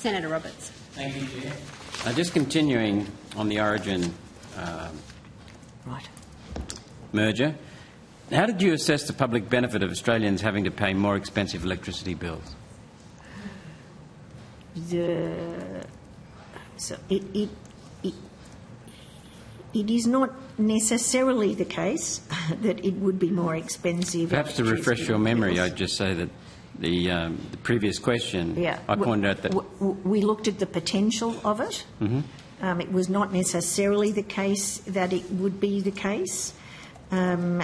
Senator Roberts. Thank you, Chair. Just continuing on the Origin merger, how did you assess the public benefit of Australians having to pay more expensive electricity bills? So it is not necessarily the case that it would be more expensive. Perhaps to refresh your memory, I'd just say that the previous question, I pointed out that we looked at the potential of it. Mm-hmm. It was not necessarily the case that it would be the case. And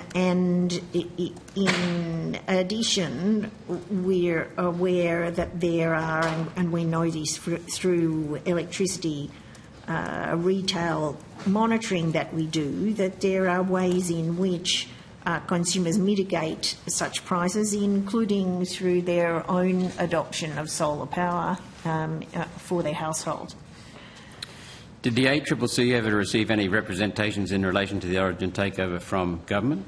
in addition, we're aware that there are, and we know this through electricity retail monitoring that we do, that there are ways in which consumers mitigate such prices, including through their own adoption of solar power for their household. Did the ACCC ever receive any representations in relation to the Origin takeover from government?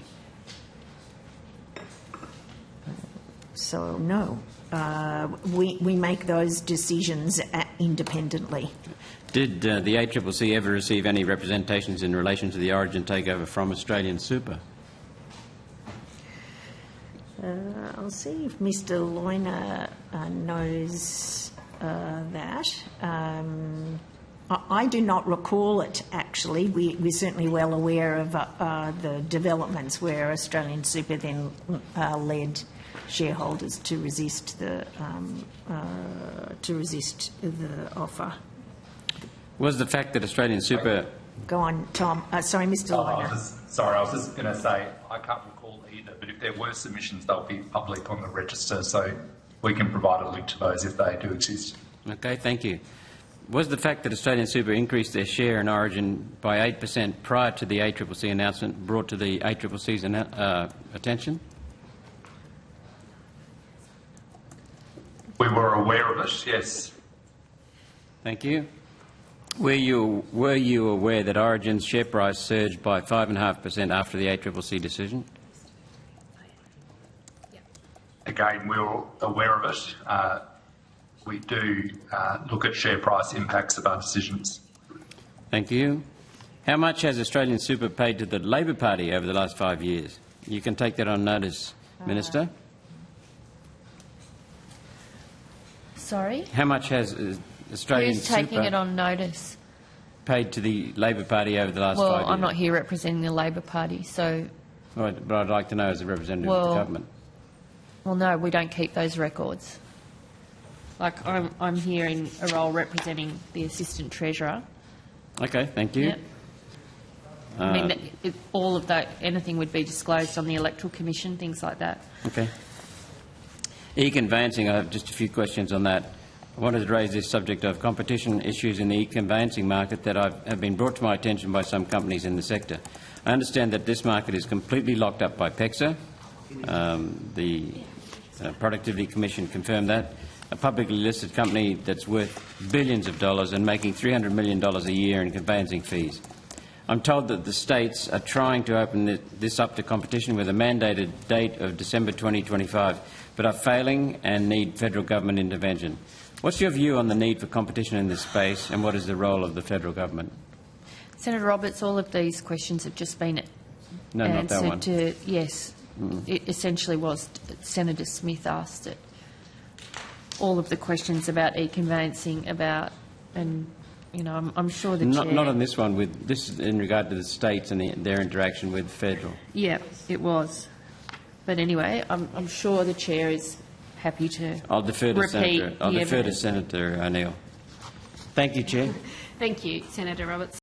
So, no. We make those decisions independently. Did the ACCC ever receive any representations in relation to the Origin takeover from Australian Super? I'll see if Mr Loyner knows that. I do not recall it, actually. We're certainly well aware of the developments where Australian Super then led shareholders to resist the offer. Was the fact that Australian Super... Go on, Tom. Sorry, Mr Loyner. I was just going to say, I can't recall either, but if there were submissions, they'll be public on the register, so we can provide a link to those if they do exist. Okay, thank you. Was the fact that Australian Super increased their share in Origin by 8% prior to the ACCC announcement brought to the ACCC's attention? We were aware of it, yes. Thank you. Were you aware that Origin's share price surged by 5.5% after the ACCC decision? Again, we were aware of it. We do look at share price impacts of our decisions. Thank you. How much has Australian Super paid to the Labor Party over the last 5 years? You can take that on notice, Minister. Sorry? How much has Australian Who's Super taking it on notice? Paid to the Labor Party over the last 5 years? Well, I'm not here representing the Labor Party, so... Right, but I'd like to know as a representative of the government. Well, no, we don't keep those records. Like, I'm here in a role representing the Assistant Treasurer. Okay, thank you. Yep. I mean, all of that, anything would be disclosed on the Electoral Commission, things like that. Okay. E-conveyancing, I have just a few questions on that. I wanted to raise this subject of competition issues in the e-conveyancing market that have been brought to my attention by some companies in the sector. I understand that this market is completely locked up by PEXA. The Productivity Commission confirmed that. A publicly listed company that's worth billions of dollars and making $300 million a year in conveyancing fees. I'm told that the states are trying to open this up to competition with a mandated date of December 2025, but are failing and need federal government intervention. What's your view on the need for competition in this space, and what is the role of the federal government? Senator Roberts, all of these questions have just been No, not that one. Yes. It essentially was Senator Smith asked it. All of the questions about e-conveyancing, and you know, I'm sure the chair... Not on this one. With this in regard to the states and their interaction with federal. Yeah, it was. But anyway, I'm sure the chair is happy to. I'll defer to Senator O'Neill. Thank you, Chair. Thank you, Senator Roberts.